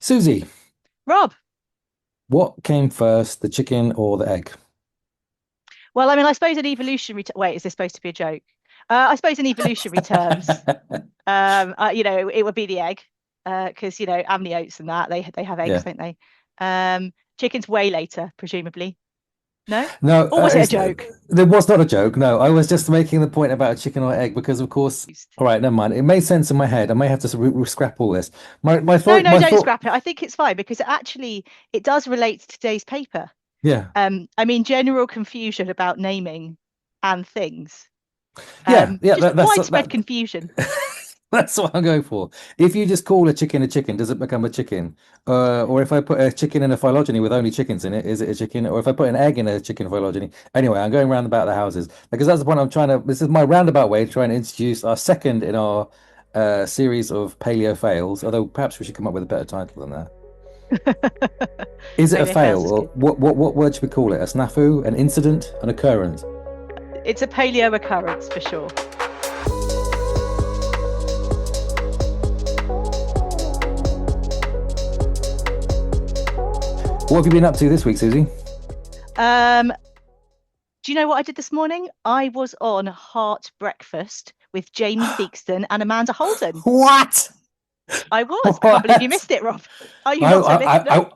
Susie, Rob. what came first, the chicken or the egg? Well, I mean, I suppose in evolutionary wait, is this supposed to be a joke? I suppose in evolutionary terms, it would be the egg, because amniotes and that they have eggs, Yeah. don't they? Chicken's way later, presumably. No? No, Or was it a joke? there was not a joke. No, I was just making the point about chicken or egg because, of course, all right, never mind. It made sense in my head. I may have to scrap all this. My No, thought, no, my don't thought, scrap it. I think it's fine because it does relate to today's paper. yeah, I mean, general confusion about naming and things. yeah. Just That's widespread confusion. that's what I'm going for. If you just call a chicken, does it become a chicken? Or if I put a chicken in a phylogeny with only chickens in it, is it a chicken? Or if I put an egg in a chicken phylogeny? Anyway, I'm going round about the houses because that's the point I'm trying to. This is my roundabout way to try and introduce our second in our series of paleo fails. Although perhaps we should come up with a better title than that. Is it a Paleo fail, fails is or good. what word should we call it? A snafu, an incident, an occurrence? It's a paleo occurrence for sure. What have you been up to this week, Susie? Um, do you know what I did this morning? I was on Heart Breakfast with Jamie Theakston and Amanda Holden. What? I was. I can't believe you What? missed it, Rob. Are you not a listener?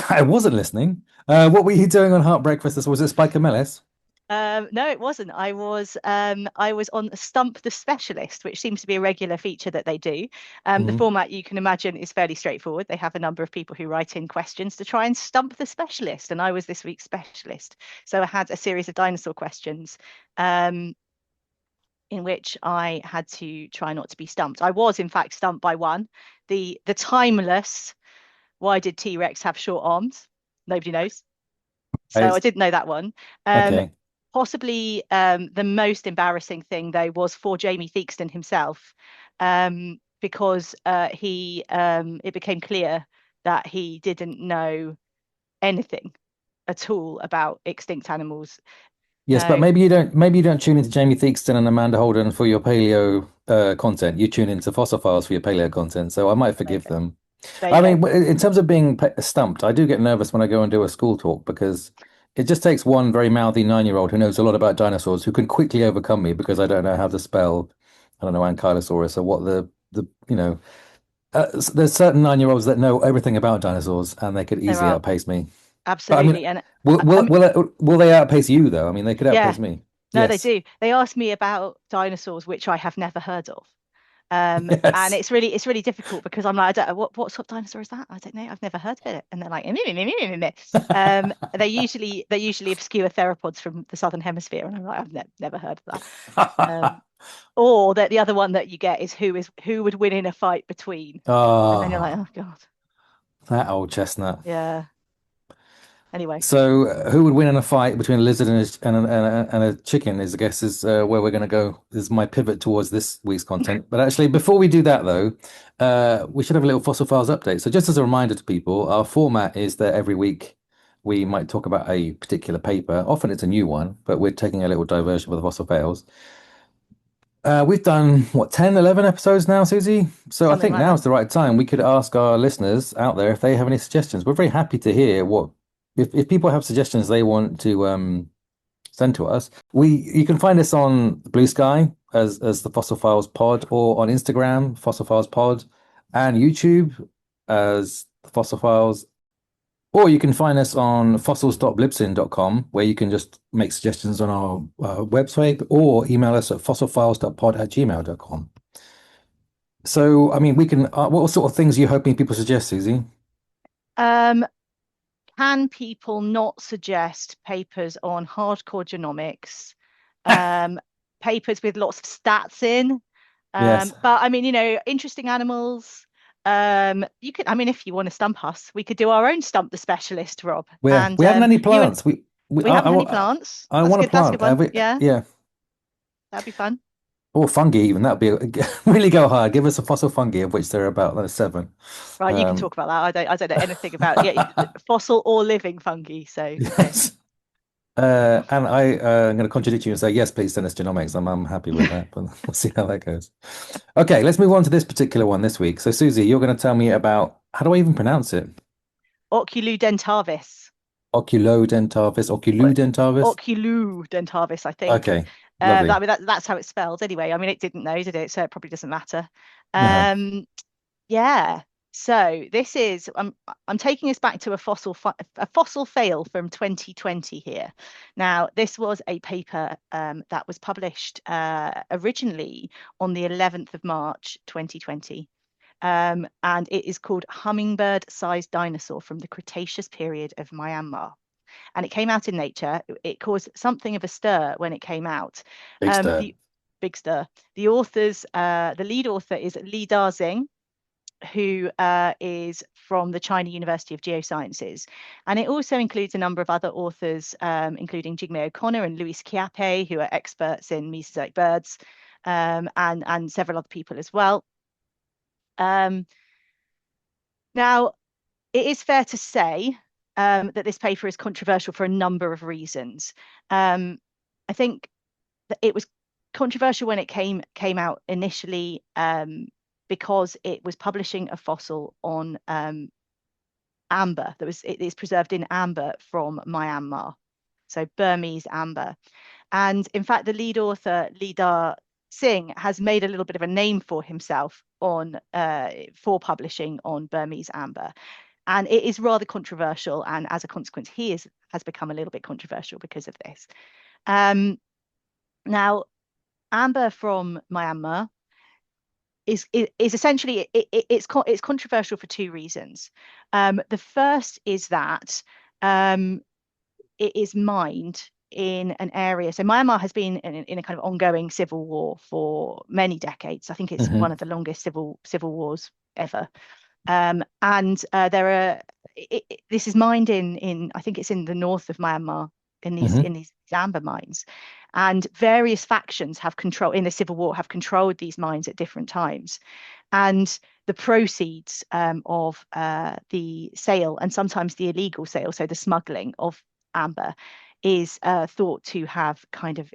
I wasn't listening. What were you doing on Heart Breakfast? Was it Spike and Melis? No, it wasn't. I was on Stump the Specialist, which seems to be a regular feature that they do. The Hmm. format you can imagine is fairly straightforward. They have a number of people who write in questions to try and stump the specialist, and I was this week's specialist. So I had a series of dinosaur questions, um, in which I had to try not to be stumped. I was, in fact, stumped by one, the timeless. Why did T-Rex have short arms? Nobody knows. So I It's didn't know that one. Um, okay. Possibly the most embarrassing thing though was for Jamie Theakston himself, because he it became clear that he didn't know anything at all about extinct animals. Yes, but No, maybe you don't tune into Jamie Theakston and Amanda Holden for your paleo content. You tune into Fossil Files for your paleo content, so I might there you forgive go. them. There you I go. mean, in terms of being stumped, I do get nervous when I go and do a school talk because it just takes one very mouthy 9-year-old who knows a lot about dinosaurs who can quickly overcome me because I don't know how to spell, I don't know, Ankylosaurus or what there's certain 9-year-olds that know everything about dinosaurs and they could There easily are outpace me. But I mean, absolutely, and will I will mean, will they outpace you though? I mean, they could yeah, outpace me. no, they Yes. do. They asked me about dinosaurs, which I have never heard of. And Yes. it's really difficult because I'm like, I don't know what sort of dinosaur is that? I don't know. I've never heard of it. And they're like, "Meh, meh, meh, meh, meh, meh." They usually obscure theropods from the southern hemisphere, and I'm like, I've never heard of that. Or that the other one that you get is who would win in a fight between, and then you're like, Oh, oh God, that old chestnut. yeah. Anyway, So, who would win in a fight between a lizard and a chicken? Is I guess is where we're going to go. Is my pivot towards this week's content. But actually, before we do that, though, we should have a little fossil files update. So, just as a reminder to people, our format is that every week we might talk about a particular paper. Often it's a new one, but we're taking a little diversion with the fossil fails. We've done what 10, 11 episodes now, Susie. So I something think like now that. is the right time. We could ask our listeners out there if they have any suggestions. We're very happy to hear what if people have suggestions they want to send to us. You can find us on Blue Sky as the Fossil Files Pod, or on Instagram, Fossil Files Pod, and YouTube as the Fossil Files. Or you can find us on fossils.blibsyn.com, where you can just make suggestions on our website, or email us at fossilfiles.pod@gmail.com. So, I mean, we can. What sort of things are you hoping people suggest, Susie? Um, can people not suggest papers on hardcore genomics, um, papers with lots of stats in? Yes. But I mean, interesting animals. You could, I mean, if you want to stump us, we could do our own stump the specialist, Rob. And We haven't any you and plants. We we haven't any plants. I That's want a good. That's a good plant. one. Yeah, Yeah. that'd be fun. Or fungi even. That'd be really go hard. Give us a fossil fungi, of which there are about seven. Right, you can Um, talk about that. I don't know anything about fossil or living fungi. So yes. And I'm going to contradict you and say, yes, please send us genomics. I'm happy with that, but we'll see how that goes. Okay, let's move on to this particular one this week. So, Susie, you're going to tell me about How do I even pronounce it? Oculodentavis. Oculodentavis, Or Oculudentavis. Oculodentavis, I think. Okay, lovely. That's how it's spelled anyway. I mean, it didn't know, did it? So it probably doesn't matter. No. Um, yeah. So this is I'm taking us back to a fossil fail from 2020 here. Now, this was a paper that was published originally on the 11th of March 2020. And it is called Hummingbird-sized dinosaur from the Cretaceous period of Myanmar. And it came out in Nature. It caused something of a stir when it came out. Big stir. The big stir. The lead author is Li Daxing, who is from the China University of Geosciences. And it also includes a number of other authors, including Jigme O'Connor and Louis Chiappe, who are experts in Mesozoic birds, and several other people as well. Um, Now, it is fair to say that this paper is controversial for a number of reasons. I think that it was controversial when it came out initially because it was publishing a fossil on amber it is preserved in amber from Myanmar, so Burmese amber. And in fact, the lead author, Li Daxing, has made a little bit of a name for himself for publishing on Burmese amber. And it is rather controversial. And as a consequence, has become a little bit controversial because of this. Now, amber from Myanmar is essentially it's controversial for two reasons. The first is that it is mined in an area. So Myanmar has been in a kind of ongoing civil war for many decades. I think it's one of the longest civil wars ever. And this is mined in I think it's in the north of Myanmar in these amber mines, and various factions have control in the civil war have controlled these mines at different times, and the proceeds of the sale and sometimes the illegal sale, so the smuggling of amber, is thought to have kind of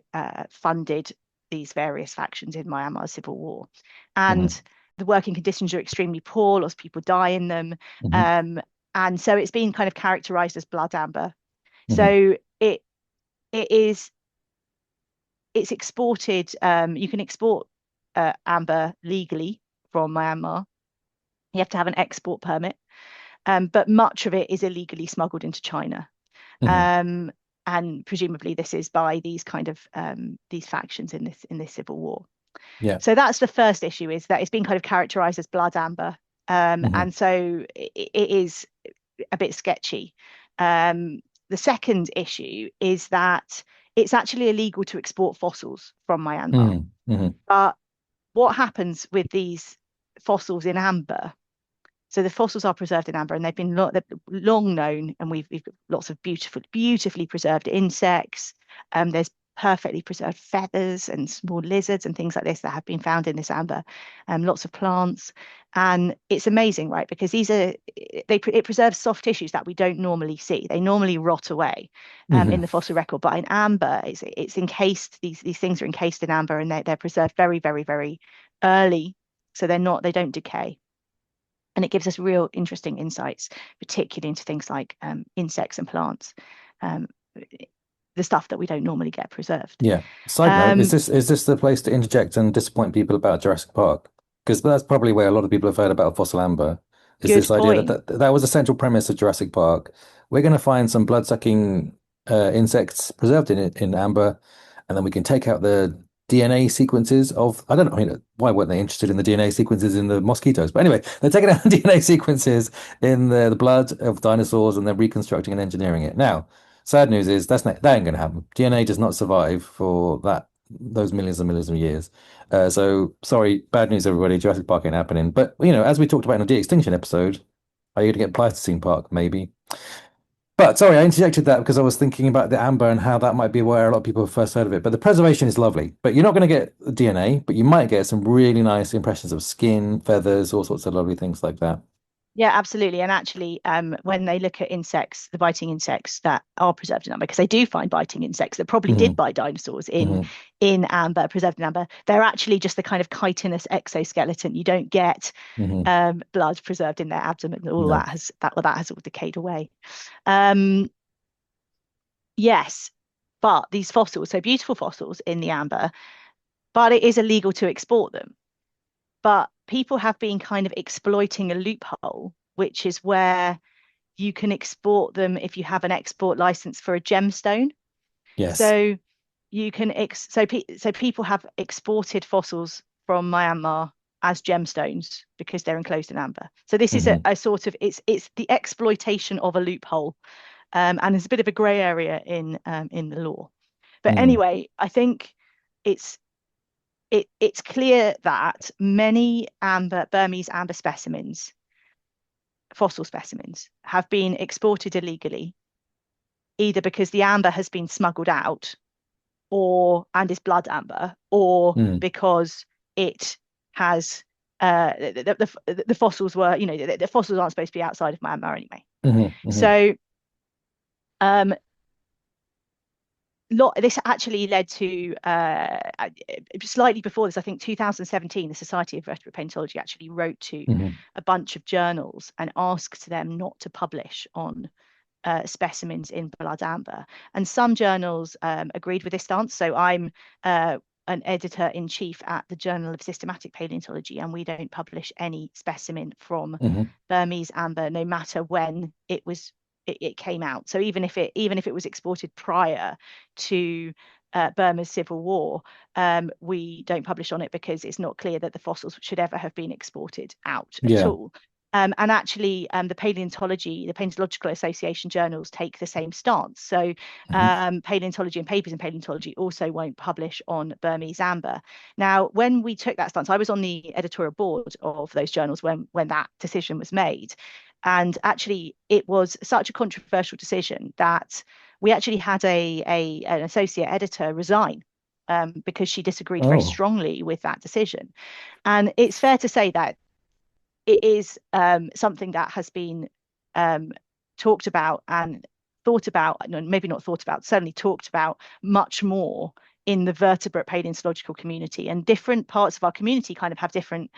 funded these various factions in Myanmar's civil war. And the working conditions are extremely poor, lots of people die in them. And so it's been kind of characterized as blood amber. So it's exported. You can export amber legally from Myanmar. You have to have an export permit, but much of it is illegally smuggled into China. And presumably this is by these kind of these factions in this civil war. Yeah. So that's the first issue, is that it's been kind of characterized as blood amber. And so it is a bit sketchy. The second issue is that it's actually illegal to export fossils from Myanmar. But what happens with these fossils in amber? So the fossils are preserved in amber, and they've long known, and we've got lots of beautifully preserved insects. There's perfectly preserved feathers and small lizards and things like this that have been found in this amber. Lots of plants, and it's amazing, right? Because it preserves soft tissues that we don't normally see. They normally rot away in the fossil record, but in amber, it's encased. These things are encased in amber, and they're preserved very, very, very early, so they don't decay. And it gives us real interesting insights, particularly into things like insects and plants, the stuff that we don't normally get preserved. Yeah. Side note, is this the place to interject and disappoint people about Jurassic Park? Because that's probably where a lot of people have heard about fossil amber. Is Good this idea point. that was a central premise of Jurassic Park? We're going to find some blood-sucking insects preserved in amber, and then we can take out the DNA sequences of, I don't know, I mean, why weren't they interested in the DNA sequences in the mosquitoes? But anyway, they're taking out DNA sequences in the blood of dinosaurs, and they're reconstructing and engineering it. Now, sad news is that ain't going to happen. DNA does not survive for those millions and millions of years. So sorry, bad news, everybody. Jurassic Park ain't happening. But as we talked about in a de-extinction episode, are you going to get Pleistocene Park? Maybe. But sorry, I interjected that because I was thinking about the amber and how that might be where a lot of people have first heard of it. But the preservation is lovely. But you're not going to get DNA, but you might get some really nice impressions of skin, feathers, all sorts of lovely things like that. Yeah, absolutely. And actually, when they look at insects, the biting insects that are preserved in amber, because they do find biting insects that probably did Hmm. bite dinosaurs Hmm. in amber, preserved in amber, they're actually just the kind of chitinous exoskeleton. You don't get Hmm. blood preserved in their abdomen. All No. that has all decayed away. Um, yes, but these fossils, so beautiful fossils in the amber, but it is illegal to export them. But people have been kind of exploiting a loophole, which is where you can export them if you have an export license for a gemstone. Yes. So you can so people have exported fossils from Myanmar as gemstones because they're enclosed in amber. So this is Hmm. a sort of it's the exploitation of a loophole, and there's a bit of a grey area in the law. But Hmm. anyway, I think it's it's clear that many amber Burmese amber specimens, fossil specimens, have been exported illegally, either because the amber has been smuggled out or and is blood amber, or Mm. because it has the fossils were, the fossils aren't supposed to be outside of Myanmar anyway. Hmm. Hmm. So um this actually led to slightly before this, I think 2017, the Society of Vertebrate Paleontology actually wrote to Hmm. a bunch of journals and asked them not to publish on specimens in blood amber. And some journals agreed with this stance. So I'm an editor in chief at the Journal of Systematic Paleontology, and we don't publish any specimen from Hmm. Burmese amber, no matter when it came out. So even if it was exported prior to Burma's civil war, we don't publish on it because it's not clear that the fossils should ever have been exported out at Yeah. all. And actually, the Paleontological Association journals take the same stance. So, Hmm. paleontology and papers in paleontology also won't publish on Burmese amber. Now, when we took that stance, I was on the editorial board of those journals when that decision was made. And actually, it was such a controversial decision that we actually had an associate editor resign because she disagreed very Oh, strongly with that decision. And it's fair to say that it is something that has been um, talked about and thought about, no, maybe not thought about, certainly talked about much more in the vertebrate paleontological community. And different parts of our community kind of have different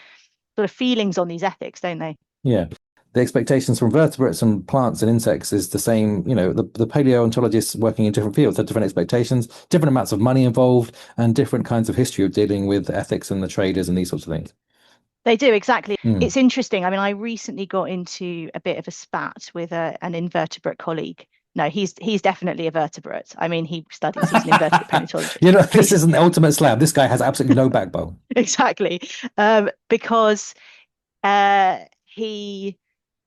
sort of feelings on these ethics, don't they? yeah. The expectations from vertebrates and plants and insects is the same. The paleontologists working in different fields have different expectations, different amounts of money involved, and different kinds of history of dealing with ethics and the traders and these sorts of things. They do, exactly. Mm. It's interesting. I mean, I recently got into a bit of a spat with an invertebrate colleague. No, he's definitely a vertebrate. I mean, he's an invertebrate paleontologist. This He's is an ultimate slab. This guy has absolutely no backbone. exactly because he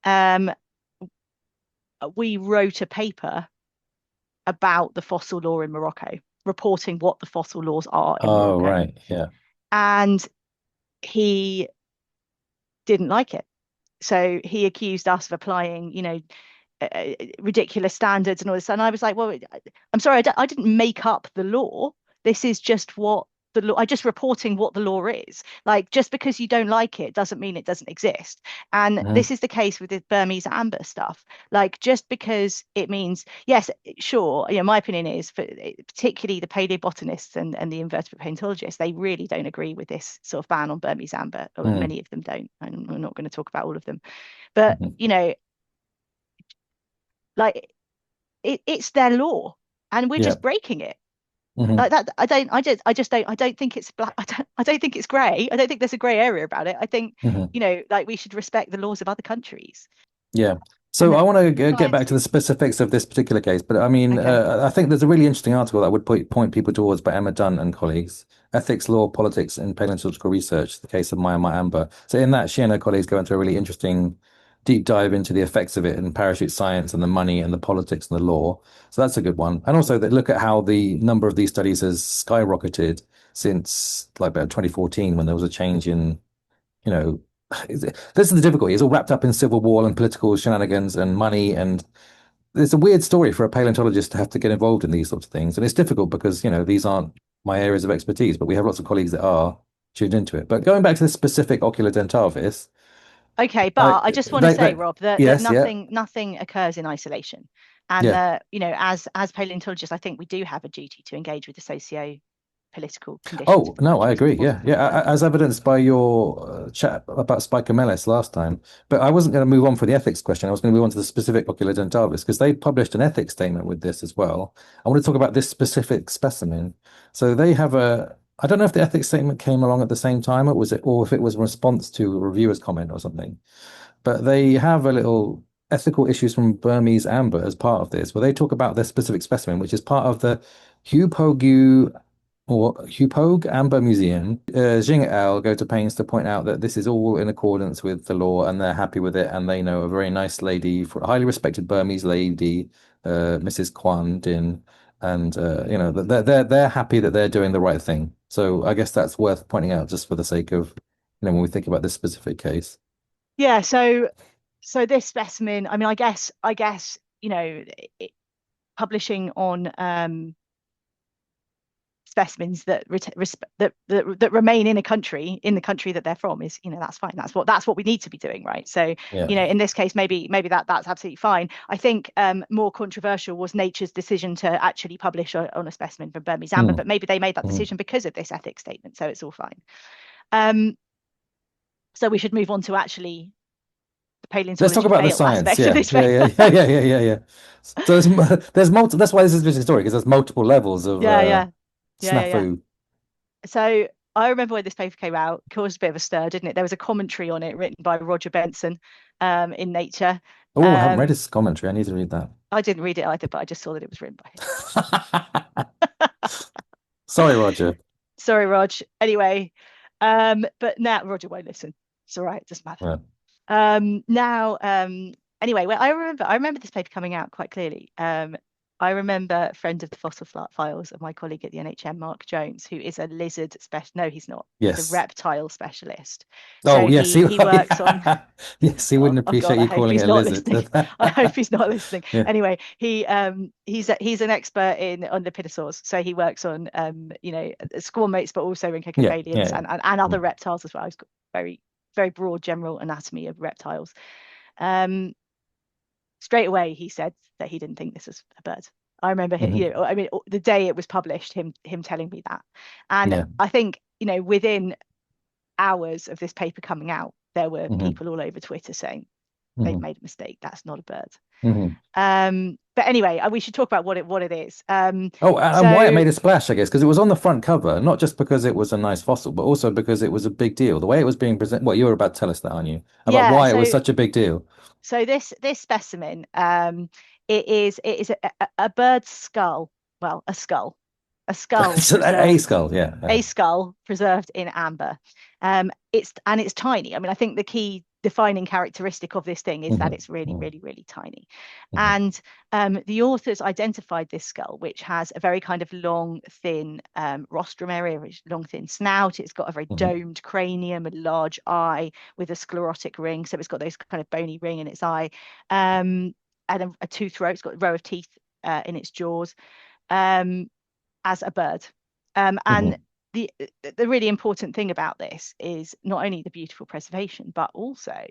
um, we wrote a paper about the fossil law in Morocco, reporting what the fossil laws are in Oh, Morocco, right. Yeah. and he didn't like it. So he accused us of applying, ridiculous standards and all this. And I was like, well, I'm sorry, I didn't make up the law. This is just what the law. I'm just reporting what the law is. Like, just because you don't like it doesn't mean it doesn't exist. And Hmm. this is the case with the Burmese amber stuff. Like, just because it means, yes, sure. My opinion is, for particularly the paleobotanists and the invertebrate paleontologists, they really don't agree with this sort of ban on Burmese amber. Or Hmm. many of them don't. I'm not going to talk about all of them, but Hmm. like it's their law and we're Yeah. just breaking it Hmm. like that. I don't think it's black. I don't think it's gray. I don't think there's a gray area about it. I think Hmm. like we should respect the laws of other countries Yeah. and So then I want to try get and back to the specifics of this particular case, but I mean, okay. I think there's a really interesting article that I would point people towards by Emma Dunne and colleagues, Ethics, Law, Politics, and Paleontological Research, the case of Myanmar Amber. So in that, she and her colleagues go into a really interesting deep dive into the effects of it in parachute science and the money and the politics and the law. So that's a good one. And also they look at how the number of these studies has skyrocketed since like about 2014 when there was a change in you know, this is the difficulty. It's all wrapped up in civil war and political shenanigans and money. And it's a weird story for a paleontologist to have to get involved in these sorts of things. And it's difficult because, these aren't my areas of expertise, but we have lots of colleagues that are tuned into it. But going back to the specific Oculodentavis, Okay, I but I just want to they say, Rob, that yes, yeah. nothing occurs in isolation, and Yeah. as paleontologists, I think we do have a duty to engage with the socio-political conditions Oh, of the no, I countries that agree. cause Yeah. them to Yeah. occur. As evidenced by your chat about Spicomelis last time. But I wasn't going to move on for the ethics question. I was going to move on to the specific Oculodentavis because they published an ethics statement with this as well. I want to talk about this specific specimen. So they have I don't know if the ethics statement came along at the same time, or if it was a response to a reviewer's comment or something. But they have a little ethical issues from Burmese amber as part of this, where they talk about their specific specimen, which is part of the Hupogu or Hupog Amber Museum. Jing et al. Go to pains to point out that this is all in accordance with the law and they're happy with it. And they know a very nice lady, a highly respected Burmese lady, Mrs. Kwan Din. And they're happy that they're doing the right thing. So I guess that's worth pointing out just for the sake of, when we think about this specific case. Yeah, so this specimen, I mean, I guess, publishing on specimens that remain in the country that they're from is, that's fine. That's what we need to be doing, right? So, Yeah. in this case, maybe that's absolutely fine. I think more controversial was Nature's decision to actually publish on a specimen from Burmese amber, Mm. but maybe they made that Mm. decision because of this ethics statement, so it's all fine. Um, so we should move on to actually the Let's talk paleontology about the fail science. aspect of Yeah, this yeah, yeah, paper. yeah, yeah, yeah, yeah, yeah. So there's multiple. That's why this is an interesting story because there's multiple levels of Yeah, yeah, yeah. snafu. So I remember when this paper came out, it caused a bit of a stir, didn't it? There was a commentary on it written by Roger Benson in Nature. Oh, I haven't read Um, his commentary. I need to read that. I didn't read it either, but I just saw that it was written by him. Sorry, Roger. Sorry, Rog. Anyway, but now Roger won't listen. It's all right, it doesn't matter. Yeah. Now, anyway, well, I remember this paper coming out quite clearly. I remember a friend of the fossil files of my colleague at the NHM, Mark Jones, who is a lizard specialist. No, he's not. He's a Yes. reptile specialist. Oh, So yes. he works on. Yes, he Oh, wouldn't oh God, appreciate I you hope calling it he's a not lizard. listening. I hope he's not listening. Yeah. Anyway, he's an expert on lepidopsaurs. So he works on squamates, but also Yeah. rhynchocephalians Yeah. and other Mm. reptiles as well. He's got very, very broad general anatomy of reptiles. Um, Straight away he said that he didn't think this was a bird. I remember him, Mhm. I mean, the day it was published, him telling me that. And Yeah. I think, within hours of this paper coming out, there were Hmm. people all over Twitter saying they've Hmm. made a mistake. That's not a bird. Hmm. But anyway, we should talk about what it is. Oh, and why it So made a splash, I guess, because it was on the front cover, not just because it was a nice fossil, but also because it was a big deal. The way it was being presented, well, you were about to tell us that, aren't you? About yeah, why it was such a big deal. so this specimen, it is a bird's skull. Well, a skull So a preserved skull, yeah. a skull preserved in amber. It's tiny. I mean, I think the key defining characteristic of this thing is that Hmm. it's really, Hmm. really, really tiny. Hmm. And the authors identified this skull, which has a very kind of long, thin rostrum area, long, thin snout. It's got a very Hmm. domed cranium, a large eye with a sclerotic ring. So it's got those kind of bony ring in its eye, and a tooth row. It's got a row of teeth in its jaws. As a bird. And Hmm. the really important thing about this is not only the beautiful preservation, but also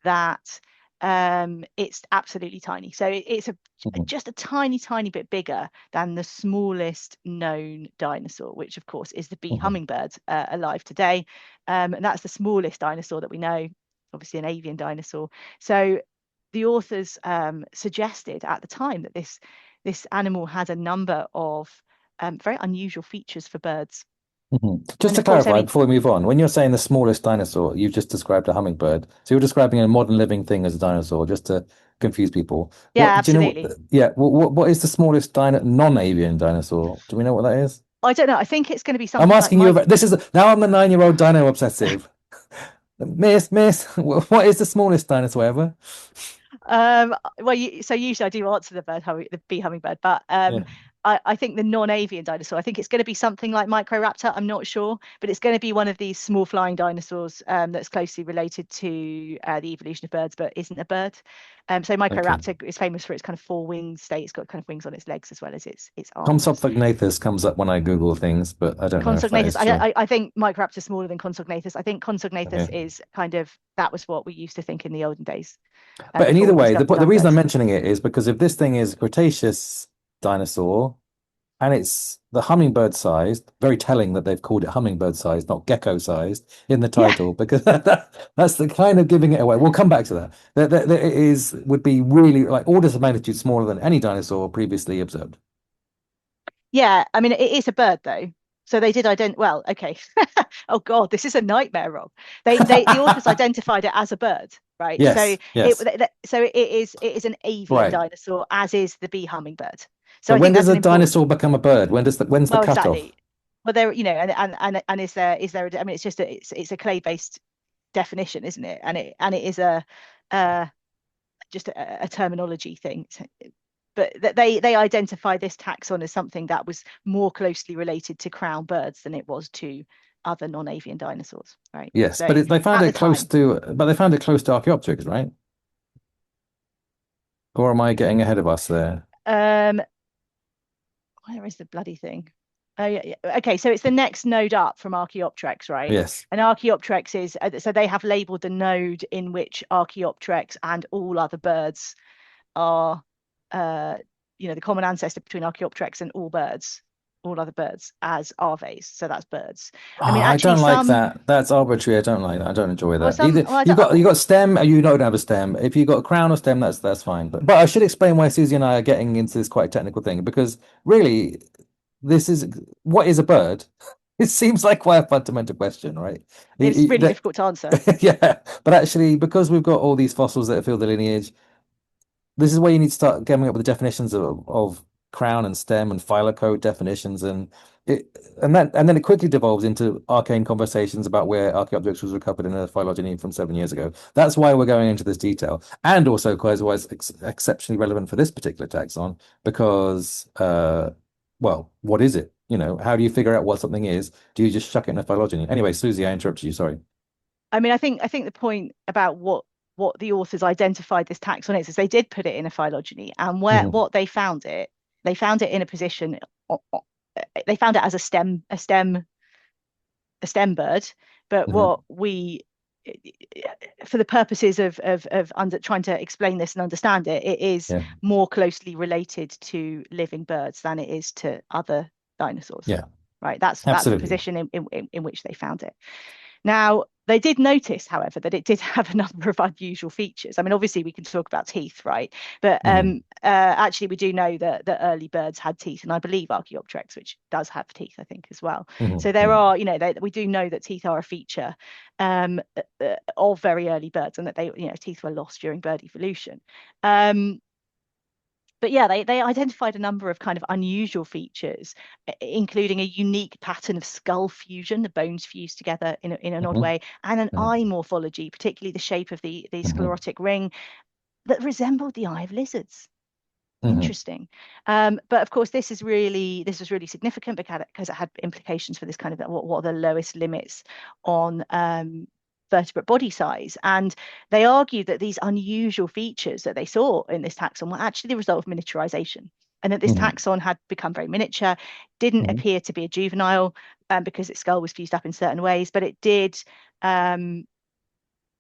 that it's absolutely tiny. So it's Hmm. just a tiny, tiny bit bigger than the smallest known dinosaur, which of course is the bee Hmm. hummingbird alive today. And that's the smallest dinosaur that we know, obviously an avian dinosaur. So the authors suggested at the time that this animal had a number of very unusual features for birds. Hmm. Just And to of course, I clarify mean, before we move on, when you're saying the smallest dinosaur, you've just described a hummingbird. So you're describing a modern living thing as a dinosaur, just to confuse people. yeah, What do you know? absolutely. Yeah, what is the smallest non-avian dinosaur? Do we know what that is? I don't know. I think it's going to be I'm something like asking you my. about this is now I'm the 9-year-old dino obsessive. Miss, what is the smallest dinosaur ever? Well, so usually I do answer the bee hummingbird, but Yeah. I think the non-avian dinosaur, I think it's going to be something like Microraptor. I'm not sure, but it's going to be one of these small flying dinosaurs that's closely related to the evolution of birds, but isn't a bird. So Okay. Microraptor is famous for its kind of four-winged state. It's got kind of wings on its legs as well as its arms. Compsognathus comes up when I Google things, but I don't know if that Consognathus, is true. I think Microraptor is smaller than Consognathus. I think Consognathus Okay. is kind of, that was what we used to think in the olden days, But in before either we way, discovered the reason I'm unbirds. mentioning it is because if this thing is Cretaceous dinosaur and it's the hummingbird sized, very telling that they've called it hummingbird sized, not gecko sized in the Yeah, title, because that's the kind of giving it away. We'll come back to that. That it is would be really like orders of magnitude smaller than any dinosaur previously observed. yeah. I mean, it is a bird though. So they did well, okay. Oh God, this is a nightmare, Rob. The authors identified it as a bird, right? So Yes, yes. it is an avian Right. dinosaur, as is the bee hummingbird. So But I when think does that's a an important. dinosaur become a bird? When's the Well, cutoff? exactly. Well, there, and is there I mean, it's a clay-based definition, isn't it? And it is uh just a terminology thing. But they identify this taxon as something that was more closely related to crown birds than it was to other non-avian dinosaurs, right? Yes, but So they found at the it close time, to, but they found it close to Archaeopteryx, right? Or am I getting ahead of us there? um, where is the bloody thing? Oh yeah, yeah. Okay, so it's the next node up from Archaeopteryx, right? Yes. And Archaeopteryx is so they have labeled the node in which Archaeopteryx and all other birds are, uh, the common ancestor between Archaeopteryx and all other birds, as Aves. So that's birds. Oh, I mean, I actually, don't like some, that. That's arbitrary. I don't like that. I don't enjoy well, that. some, Either well, I don't, you got stem or you don't have a stem. If you got a crown or stem, that's fine. But I should explain why Susie and I are getting into this quite technical thing because really this is what is a bird? It seems like quite a fundamental question, right? it's really difficult to answer. Yeah, but actually, because we've got all these fossils that fill the lineage, this is where you need to start coming up with the definitions of crown and stem and phylocote definitions it and then it quickly devolves into arcane conversations about where Archaeopteryx was recovered in a phylogeny from 7 years ago. That's why we're going into this detail, and also because why it's exceptionally relevant for this particular taxon because well, what is it? How do you figure out what something is? Do you just chuck it in a phylogeny? Anyway, Susie, I interrupted you. Sorry. I mean, I think the point about what the authors identified this taxon is they did put it in a phylogeny, and where Mhm, what they found it in a position. They found it as a stem bird, but mhm, what we for the purposes of trying to explain this and understand it, it is yeah, more closely related to living birds than it is to other dinosaurs. yeah, Right. That's the absolutely. position in which they found it. Now, they did notice, however, that it did have a number of unusual features. I mean, obviously, we can talk about teeth, right? But Mhm, actually, we do know that early birds had teeth, and I believe Archaeopteryx, which does have teeth, I think, as well. mhm, So there mhm, are, we do know that teeth are a feature of very early birds, and that teeth were lost during bird evolution. Um, but yeah, they identified a number of kind of unusual features, including a unique pattern of skull fusion, the bones fused together in an odd mhm, way, and an mhm, eye morphology, particularly the shape of the mhm, sclerotic ring that resembled the eye of lizards. mhm, Interesting. But of course, this was really significant because it had implications for this kind of what are the lowest limits on vertebrate body size. And they argued that these unusual features that they saw in this taxon were actually the result of miniaturization. And that this mhm, taxon had become very miniature, didn't mhm, appear to be a juvenile because its skull was fused up in certain ways, but it did um,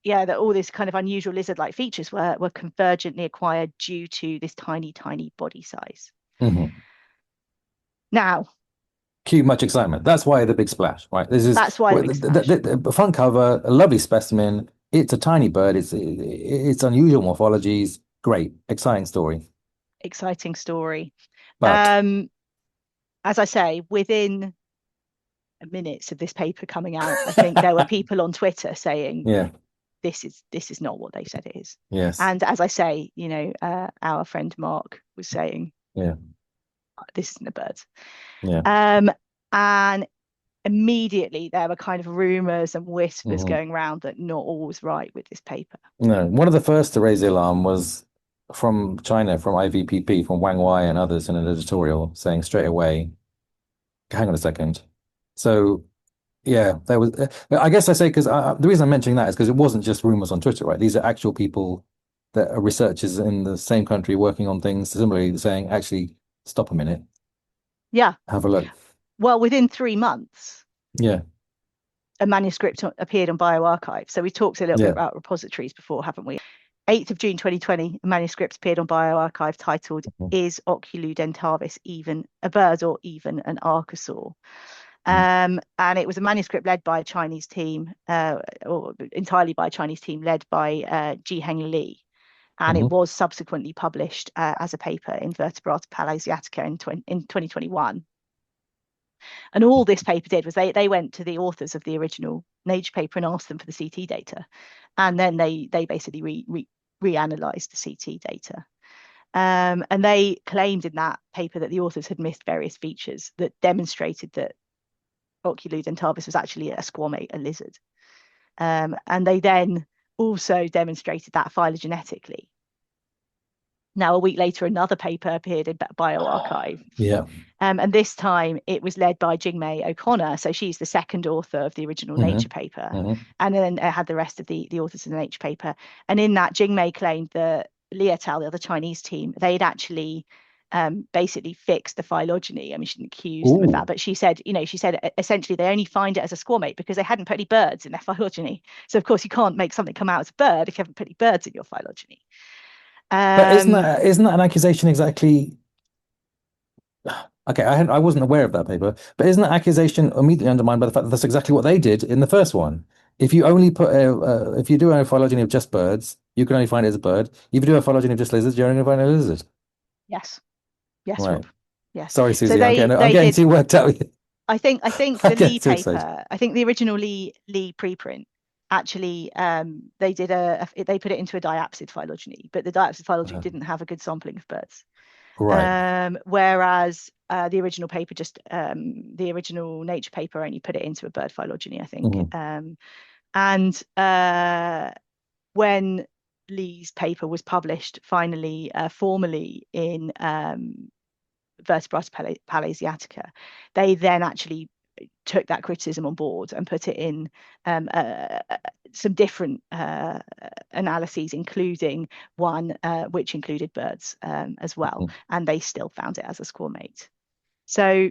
yeah, that all these kind of unusual lizard-like features were convergently acquired due to this tiny, tiny body size. mhm. Now, Cue much excitement. That's why the big splash, right? This is that's why the big splash. the front cover, a lovely specimen. It's a tiny bird. It's unusual morphologies. Great, exciting story. Exciting story. But Um, as I say, within minutes of this paper coming out, I think there were people on Twitter saying yeah, this is not what they said it is. yes, And as I say, our friend Mark was saying yeah, this isn't a bird. yeah. Um, and immediately there were kind of rumors and whispers Hmm. going around that not all was right with this paper. No, one of the first to raise the alarm was from China, from IVPP, from Wang Wei and others in an editorial saying straight away, hang on a second. So yeah, there was. I guess I say because the reason I'm mentioning that is because it wasn't just rumors on Twitter, right? These are actual people that are researchers in the same country working on things similarly, saying, actually, stop a minute, Yeah. have a look. Well, within 3 months, Yeah, a manuscript appeared on bioRxiv. So we talked a little bit yeah. about repositories before, haven't we? 8th of June 2020, a manuscript appeared on bioRxiv titled Mhm. "Is Oculodentavis even a bird or even an archosaur?" Mhm. And it was a manuscript led by a Chinese team, or entirely by a Chinese team, led by Jiheng Li. And it Mhm. was subsequently published as a paper in Vertebrata Palaeontologica in 2021. And all this paper did was they went to the authors of the original Nature paper and asked them for the CT data. And then they basically reanalyzed the CT data. And they claimed in that paper that the authors had missed various features that demonstrated that Oculodentavis was actually a squamate, a lizard. And they then also demonstrated that phylogenetically. Now, a week later, another paper appeared in bioRxiv. Yeah. And this time it was led by Jingmei O'Connor. So she's the second author of the original Nature Hmm. paper. Hmm. And then it had the rest of the authors of the Nature paper. And in that, Jingmei claimed that Li et al., the other Chinese team, they'd actually basically fixed the phylogeny. I mean, she didn't accuse them of that, Ooh. but she said, essentially they only find it as a squamate because they hadn't put any birds in their phylogeny. So of course you can't make something come out as a bird if you haven't put any birds in your phylogeny. But Um, isn't that an accusation exactly? Okay, I wasn't aware of that paper, but isn't that accusation immediately undermined by the fact that that's exactly what they did in the first one? If you only put if you do a phylogeny of just birds, you can only find it as a bird. If you do a phylogeny of just lizards, you're only going to find it as a lizard. yes, yes, Right. Rob. Yes. Sorry, So Susie. I'm they getting did. too worked out. I think I'm the getting Lee too excited. paper, I think the original Lee preprint actually they did they put it into a diapsid phylogeny, but the diapsid phylogeny Uh, didn't have a good sampling of birds. right. Whereas the original paper the original Nature paper only put it into a bird phylogeny, I think. Hmm. And when Lee's paper was published finally formally in Vertebrata Palaeontologica, they then actually took that criticism on board and put it in some different analyses, including one which included birds as well, and they still found it as a squamate. So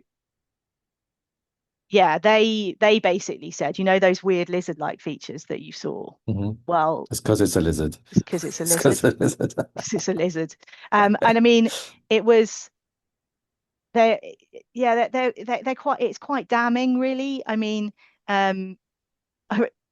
yeah, they basically said, those weird lizard-like features that you saw. Hmm. Well, It's because it's a lizard. it's because it's a It's because lizard. it's a lizard. Because it's a lizard. And I mean, it was they're yeah they're quite it's quite damning, really. I mean, um,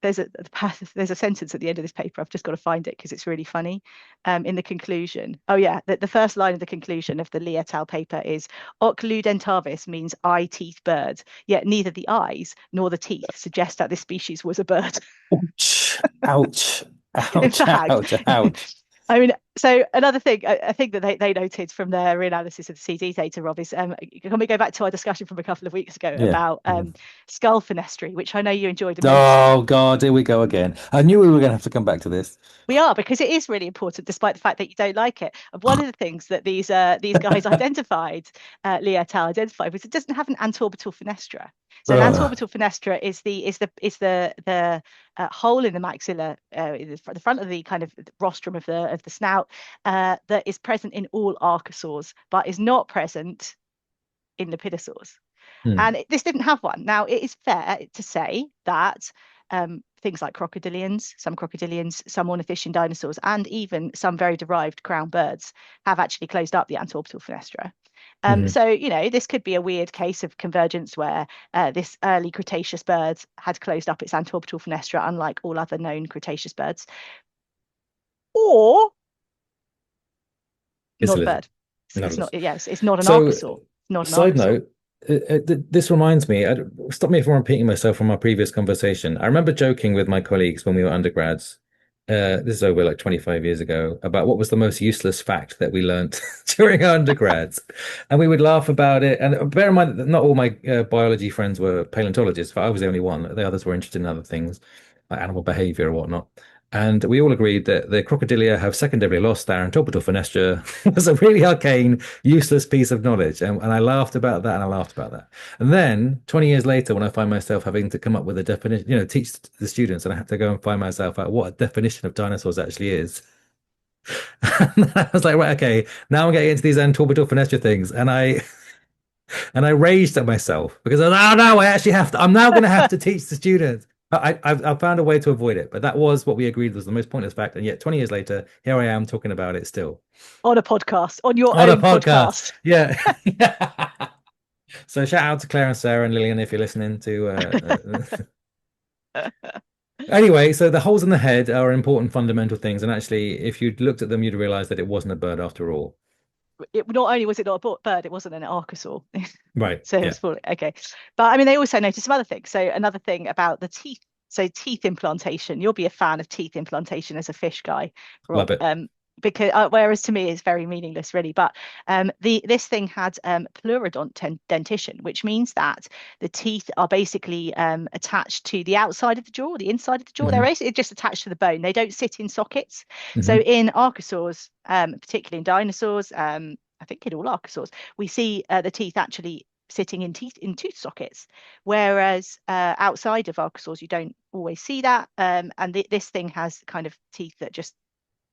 there's a sentence at the end of this paper. I've just got to find it because it's really funny. In the conclusion, oh yeah, the first line of the conclusion of the Li et al. Paper is Oculodentavis means eye-teeth bird, yet neither the eyes nor the teeth suggest that this species was a bird. Ouch. Ouch. In Ouch. fact, Ouch. Ouch. I mean, so another thing I think that they noted from their analysis of the CD data, Rob, is can we go back to our discussion from a couple of weeks ago Yeah. about Mhm. skull finestry, which I know you enjoyed immensely. Oh God, here we go again. I knew we were going to have to come back to this. We are, because it is really important, despite the fact that you don't like it. And one of the things that these guys identified, Li et al. Identified, was it doesn't have an antorbital fenestra. So an Ugh. antorbital fenestra is the hole in the maxilla, the front of the kind of rostrum of the snout, that is present in all archosaurs, but is not present in lepidosaurs. Hmm. And this didn't have one. Now, it is fair to say that things like some crocodilians, some ornithischian dinosaurs, and even some very derived crown birds have actually closed up the antorbital fenestra. Mhm. So, this could be a weird case of convergence where this early Cretaceous bird had closed up its antorbital fenestra, unlike all other known Cretaceous birds. Or It's a not a lizard. bird. Not a It's not, lizard. yes, it's not an So, archosaur. Not an side archosaur. note, this reminds me, stop me if I'm repeating myself from our previous conversation. I remember joking with my colleagues when we were undergrads, this is over like 25 years ago, about what was the most useless fact that we learnt during our undergrads. And we would laugh about it. And bear in mind that not all my biology friends were paleontologists, but I was the only one. The others were interested in other things, like animal behavior or whatnot. And we all agreed that the crocodilia have secondarily lost their orbital fenestra was a really arcane, useless piece of knowledge. And I laughed about that and I laughed about that. And then 20 years later, when I find myself having to come up with a definition, teach the students, and I have to go and find myself out what a definition of dinosaurs actually is. And I was like, right, okay, now I'm getting into these orbital fenestra things. And I raged at myself because I was like, oh no, I actually have to, I'm now going to have to teach the students. I found a way to avoid it, but that was what we agreed was the most pointless fact. And yet 20 years later, here I am talking about it still. On a podcast, on your On a own podcast. podcast. Yeah. So shout out to Claire and Sarah and Lillian if you're listening to Anyway, so the holes in the head are important fundamental things. And actually, if you'd looked at them, you'd realize that it wasn't a bird after all. Not only was it not a bird, it wasn't an archosaur. Right. So Yeah. it's fully okay. But I mean, they also noticed some other things. So another thing about the teeth. So teeth implantation. You'll be a fan of teeth implantation as a fish guy, Love Rob. it. Because whereas to me it's very meaningless, really. But this thing had pleurodont dentition, which means that the teeth are basically attached to the outside of the jaw, the inside of the jaw. They're basically just attached to the bone. They don't sit in sockets. So in archosaurs, particularly in dinosaurs, I think in all archosaurs, we see the teeth actually sitting in tooth sockets, whereas outside of archosaurs you don't always see that. And this thing has kind of teeth that just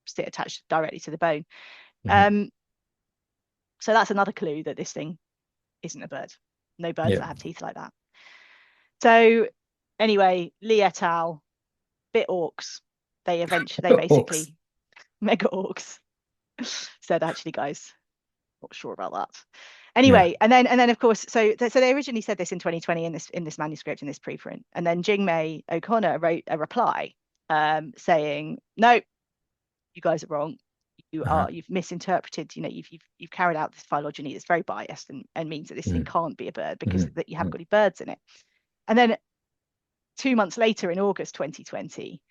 sit attached directly to the bone. So that's another clue that this thing isn't a bird. No birds that have teeth like that. So anyway, Lee et al, bit orcs. They basically mega orcs said, actually, guys, not sure about that. Anyway, and then of course, so they originally said this in 2020 in this manuscript, in this preprint, and then Jingmei O'Connor wrote a reply saying, no, you guys are wrong. You've misinterpreted. You've carried out this phylogeny that's very biased and means that this thing can't be a bird because that you haven't got any birds in it. And then 2 months later, in August 2020,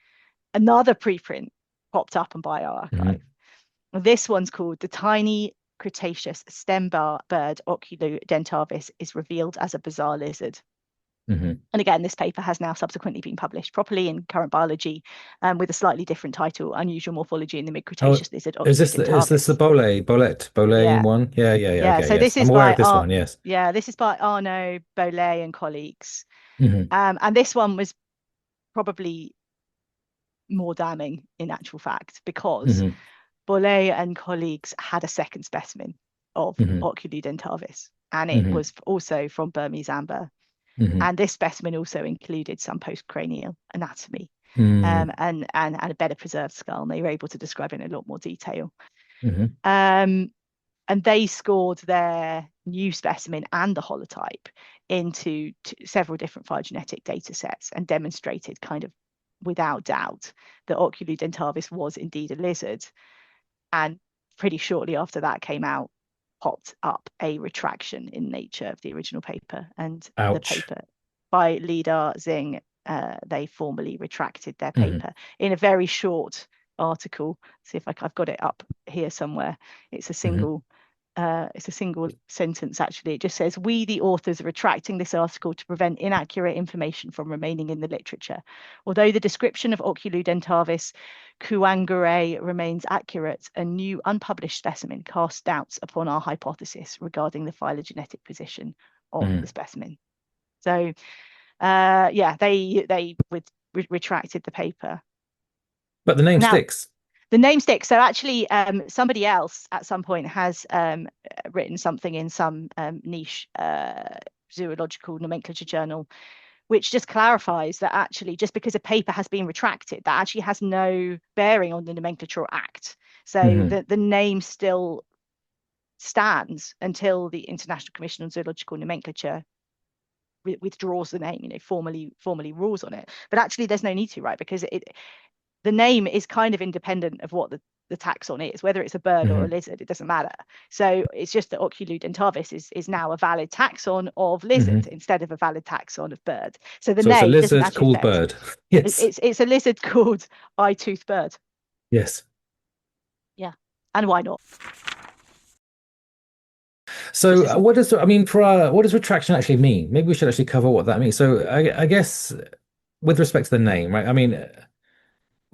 another preprint popped up on bioarchive. This one's called "The Tiny Cretaceous Stem Bird Oculodentavis is Revealed as a Bizarre Lizard." And again, this paper has now subsequently been published properly in Current Biology with a slightly different title, Unusual Morphology in the Mid-Cretaceous Lizard Oculodentavis. Is this the Bollet one? Yeah. Yeah. Okay, so yes. this is I'm aware of this one, yes. Yeah, this is by Arnaud Bollet and colleagues. And this one was probably more damning in actual fact, because Bollet and colleagues had a second specimen of Oculodentavis, and it was also from Burmese amber. And this specimen also included some postcranial anatomy and a better preserved skull. And they were able to describe it in a lot more detail. And they scored their new specimen and the holotype into several different phylogenetic data sets and demonstrated kind of without doubt that Oculodentavis was indeed a lizard. And pretty shortly after that came out, popped up a retraction in Nature of the original paper, and the paper by Lidar Xing, they formally retracted their paper in a very short article. See if I've got it up here somewhere. It's a single sentence, actually. It just says, "We, the authors, are retracting this article to prevent inaccurate information from remaining in the literature. Although the description of Oculodentavis kuangare remains accurate, a new unpublished specimen casts doubts upon our hypothesis regarding the phylogenetic position of the specimen." So they retracted the paper. But the name sticks. The name sticks. So actually, somebody else at some point has written something in some niche zoological nomenclature journal, which just clarifies that actually, just because a paper has been retracted, that actually has no bearing on the nomenclatural act. So the name still stands until the International Commission on Zoological Nomenclature withdraws the name, formally rules on it. But actually, there's no need to, right? Because the name is kind of independent of what the taxon is, whether it's a bird or a lizard, it doesn't matter. So it's just that Oculodentavis is now a valid taxon of lizard instead of a valid taxon of bird. So name it's a lizard doesn't called affect. bird. Yes. It's a lizard called eye-toothed bird. Yes. Yeah. And why not? So what does retraction actually mean? Maybe we should actually cover what that means. So I guess with respect to the name, right? I mean,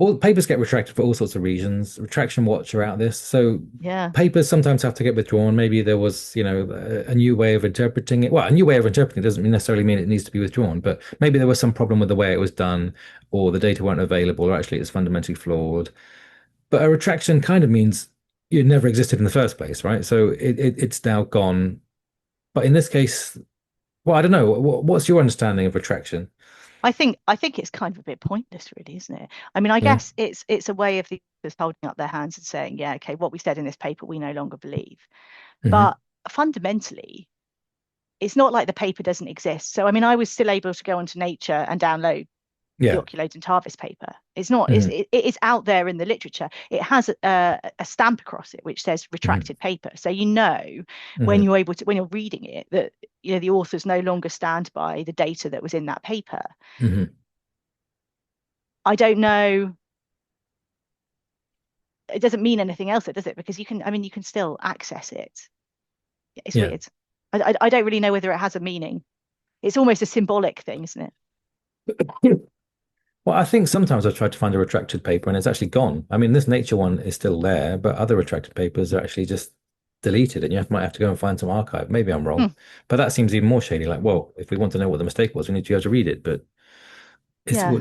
all papers get retracted for all sorts of reasons. Retraction watch are out this. So Yeah. papers sometimes have to get withdrawn. Maybe there was, a new way of interpreting it. Well, a new way of interpreting it doesn't necessarily mean it needs to be withdrawn, but maybe there was some problem with the way it was done, or the data weren't available, or actually it's fundamentally flawed. But a retraction kind of means it never existed in the first place, right? So it's now gone. But in this case, well, I don't know. What's your understanding of retraction? I think it's kind of a bit pointless, really, isn't it? I mean, I Yeah. guess it's a way of the authors holding up their hands and saying, yeah, okay, what we said in this paper, we no longer believe. Hmm. But fundamentally, it's not like the paper doesn't exist. So, I mean, I was still able to go onto Nature and download the Yeah. Oculodentavis paper. It's not, Hmm. it is out there in the literature. It has a stamp across it which says Hmm. retracted paper. So you know when Hmm. you're able to, when you're reading it, that the authors no longer stand by the data that was in that paper. Hmm. I don't know. It doesn't mean anything else, does it? Because I mean, you can still access it. It's Yeah. weird. I don't really know whether it has a meaning. It's almost a symbolic thing, isn't it? Well, I think sometimes I've tried to find a retracted paper and it's actually gone. I mean, this Nature one is still there, but other retracted papers are actually just deleted, and might have to go and find some archive. Maybe I'm wrong, Hmm. but that seems even more shady. Like, well, if we want to know what the mistake was, we need to be able to read it. But it's Yeah.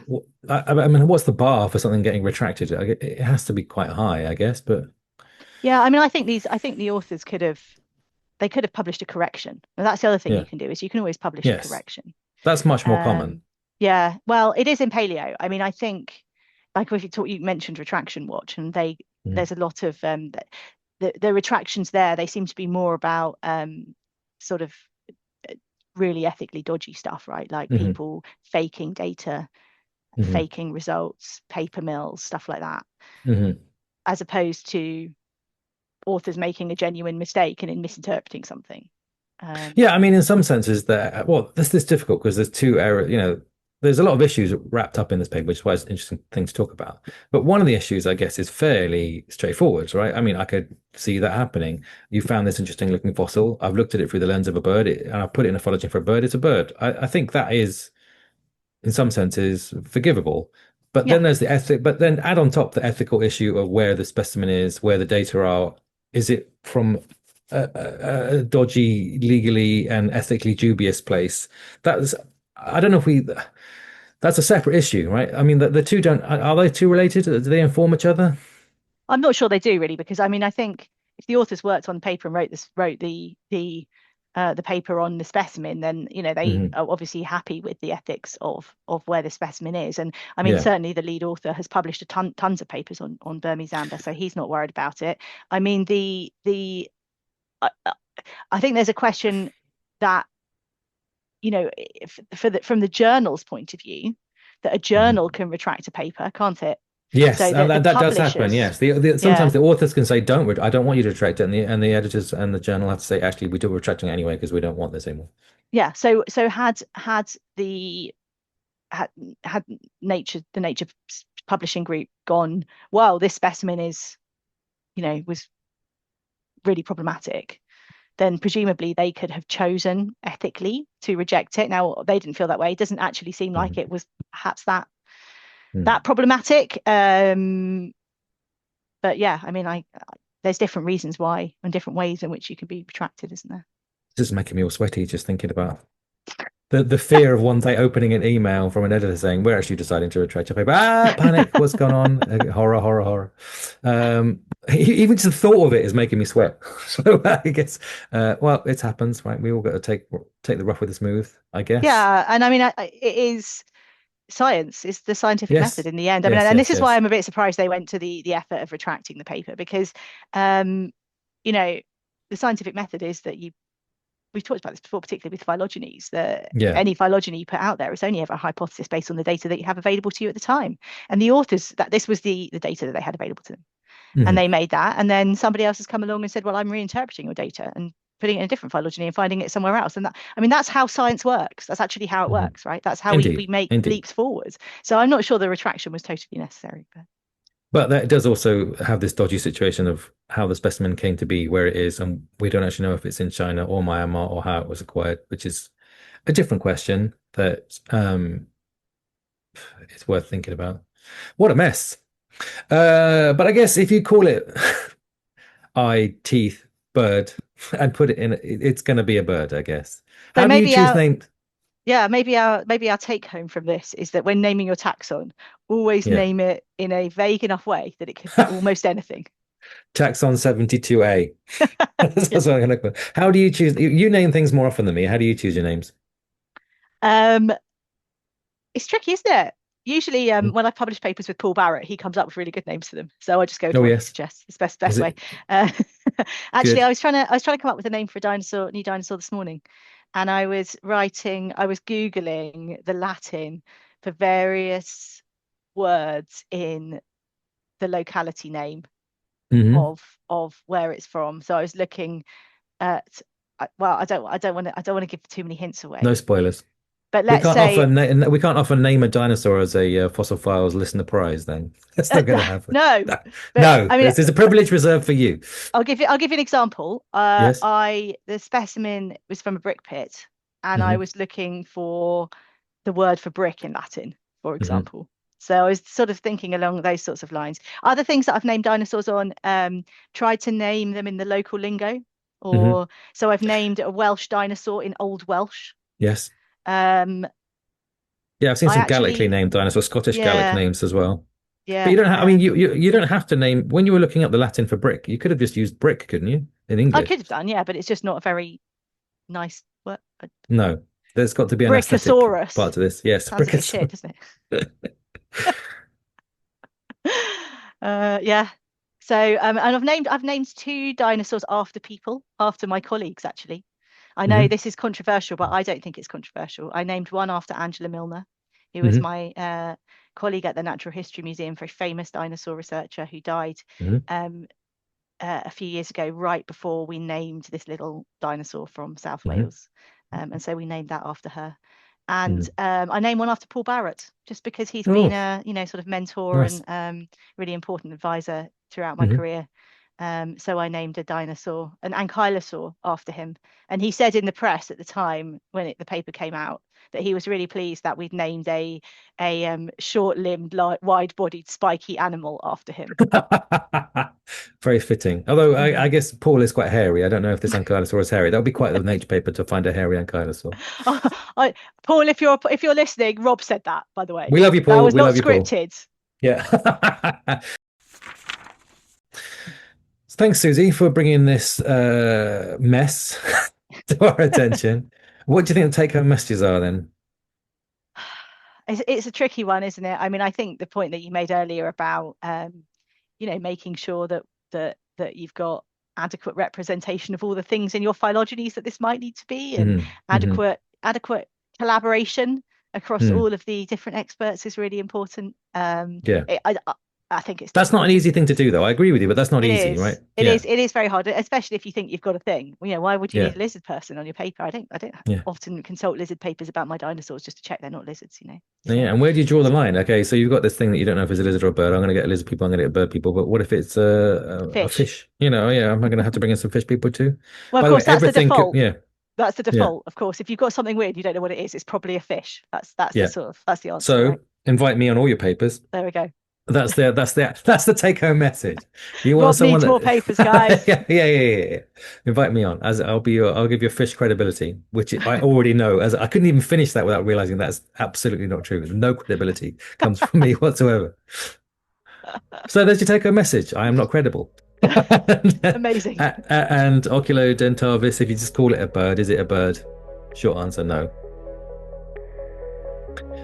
I mean, what's the bar for something getting retracted? It has to be quite high, I guess. But Yeah. I mean, I think the authors they could have published a correction. And that's the other thing you yeah, can do is you can always publish a yes, correction. that's much more common. Um, yeah. Well, it is in paleo. I mean, I think like if you mentioned retraction watch, and Mhm. there's a lot of the retractions there. They seem to be more about sort of uh, really ethically dodgy stuff, right? Like Hmm. people faking data, Hmm. faking results, paper mills, stuff like that, Hmm. as opposed to authors making a genuine mistake and in misinterpreting something. Yeah, I mean, in some senses, that well, this is difficult because there's two errors. There's a lot of issues wrapped up in this paper, which is why it's an interesting thing to talk about. But one of the issues, I guess, is fairly straightforward, right? I mean, I could see that happening. You found this interesting looking fossil. I've looked at it through the lens of a bird, and I put it in a phylogeny for a bird. It's a bird. I think that is, in some senses, forgivable. But Yeah, then there's the ethic. But then add on top the ethical issue of where the specimen is, where the data are. Is it from a dodgy, legally and ethically dubious place? That's I don't know if we. That's a separate issue, right? I mean, the two don't. Are they two related? Do they inform each other? I'm not sure they do really, because I mean, I think if the authors worked on the paper and wrote the paper on the specimen, then they Hmm. are obviously happy with the ethics of where the specimen is. And I mean, Yeah. certainly the lead author has published tons of papers on Burmese amber, so he's not worried about it. I mean, the I think there's a question that if, from the journal's point of view, that a journal Mhm. can retract a paper, can't it? Yes, So that the that does happen. publishers, Yes, sometimes yeah, the authors can say, "Don't. I don't want you to retract it," and the editors and the journal have to say, "Actually, we do retracting it anyway because we don't want this anymore." yeah. So had the had had Nature publishing group gone, well, this specimen is was really problematic, then presumably they could have chosen ethically to reject it. Now they didn't feel that way. It doesn't actually seem like Mhm. it was perhaps that Mhm. problematic. But yeah, I mean, there's different reasons why and different ways in which you can be retracted, isn't there? This is making me all sweaty just thinking about the fear of one day opening an email from an editor saying we're actually deciding to retract your paper. Panic! What's gone on? Horror, horror, horror. Even just the thought of it is making me sweat. So I guess, well, it happens, right? We all got to take the rough with the smooth, I guess. Yeah, and I mean, it is science is the scientific method Yes, in the end. I mean, yes, and this yes, is why yes. I'm a bit surprised they went to the effort of retracting the paper because, um, you know, the scientific method is that we've talked about this before, particularly with phylogenies, that Yeah. any phylogeny you put out there is only ever a hypothesis based on the data that you have available to you at the time. And the authors that this was the data that they had available to them, and Hmm. they made that, and then somebody else has come along and said, well, I'm reinterpreting your data and putting it in a different phylogeny and finding it somewhere else. And that, I mean, that's how science works. That's actually how it Hmm. works, right? That's how we Indeed, make indeed. leaps forwards. So I'm not sure the retraction was totally necessary, but But that does also have this dodgy situation of how the specimen came to be where it is, and we don't actually know if it's in China or Myanmar or how it was acquired, which is a different question that it's worth thinking about. What a mess. But I guess if you call it eye, teeth, bird, and put it in, it's going to be a bird, I guess. So How do you maybe choose our names? yeah, maybe our take home from this is that when naming your taxon, always Yeah. name it in a vague enough way that it could be almost anything. Taxon 72A. That's Yeah. what I'm going to call it. How do you choose? You name things more often than me. How do you choose your names? Um, it's tricky, isn't it? Usually, Hmm? when I publish papers with Paul Barrett, he comes up with really good names for them. So I just go with Oh, what he yes. suggests. It's best Is way. it Uh, actually, good? I was trying to come up with a name for a new dinosaur this morning, and I was Googling the Latin for various words in the locality name Hmm. of where it's from. So I was looking at well, I don't want to give too many hints No away. spoilers. But let's say We can't offer name a dinosaur as a fossil files listener prize. Then that's not going to happen. no, No, but no. I mean, This is a privilege reserved for you. I'll give you an example. Yes. The specimen was from a brick pit, and I Hmm. was looking for the word for brick in Latin, for Hmm. example. So I was sort of thinking along those sorts of lines. Other things that I've named dinosaurs on, tried to name them in the local lingo, Hmm. or so I've named a Welsh dinosaur in Old Welsh. Yes. Um, Yeah, I've seen I some Gallically actually, named dinosaurs, Scottish Gallic yeah, names as well. But you yeah. don't have, I mean, you don't have to name, when you were looking up the Latin for brick, you could have just used brick, couldn't you, in I English? could have done, yeah, but it's just not a very nice word. No, there's got to be an aesthetic Brickosaurus part to this. Yes, sounds a brick bit is. shit, doesn't it? Yeah. So and I've named two dinosaurs after people, after my colleagues actually. I know Hmm. this is controversial, but I don't think it's controversial. I named one after Angela Milner, who was Hmm. my colleague at the Natural History Museum, very famous dinosaur researcher who died Hmm. um, a few years ago, right before we named this little dinosaur from South Hmm. Wales. And so we named that after her. And Hmm. I named one after Paul Barrett, just because he's been Oh, a, sort of mentor nice. and really important advisor throughout my Hmm. career. So I named a dinosaur, an ankylosaur, after him. And he said in the press at the time when the paper came out that he was really pleased that we'd named a short-limbed, wide-bodied, spiky animal after him. Very fitting. Although I Mhm. guess Paul is quite hairy. I don't know if this ankylosaur is hairy. That would be quite the nature paper to find a hairy ankylosaur. I, Paul, if you're listening, Rob said that, by the way. We love you, That Paul. was We not love you, Paul. scripted. Yeah. Thanks, Susie, for bringing this mess to our attention. What do you think the take-home messages are then? It's a tricky one, isn't it? I mean, I think the point that you made earlier about making sure that you've got adequate representation of all the things in your phylogenies that this might need to be, and Hmm. Hmm. adequate collaboration across Hmm. all of the different experts is really important. Yeah. I think it's That's not an difficult. easy thing to do, though. I agree with you, but that's not It easy, right? is. It Yeah. is. It is very hard, especially if you think you've got a thing. Why would you Yeah. need a lizard person on your paper? I don't Yeah. often consult lizard papers about my dinosaurs just to check they're not lizards. Yeah. So And where do you draw the it's line? Okay, so you've got this thing that you don't know if it's a lizard or a bird. I'm going to get lizard people. I'm going to get bird people. But what if it's a fish. fish? Yeah. Am I going to have to bring in some fish people too? Well, of By the way, course, that's the everything. default. Yeah. That's the Yeah. default, of course. If you've got something weird, you don't know what it is. It's probably a fish. Yeah. That's the answer, right? So invite me on all your papers. There we go. That's the take home message. You want Rob someone needs that more papers, guys. yeah. Invite me on as I'll give you a fish credibility, which I already know. As I couldn't even finish that without realizing that's absolutely not true. No credibility comes from me whatsoever. So there's your take home message. I am not credible. Amazing. And Oculodentavis, if you just call it a bird, is it a bird? Short answer, no.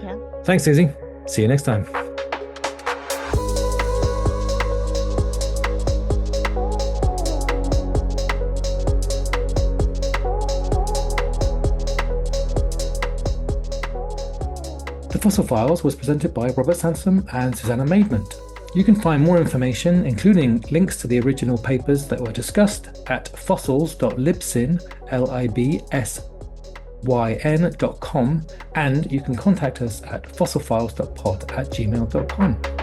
Yeah. Thanks, Susie. See you next time. The Fossil Files was presented by Robert Sansom and Susanna Maidment. You can find more information, including links to the original papers that were discussed, at fossils.libsyn.com, and you can contact us at fossilfiles.pod@gmail.com.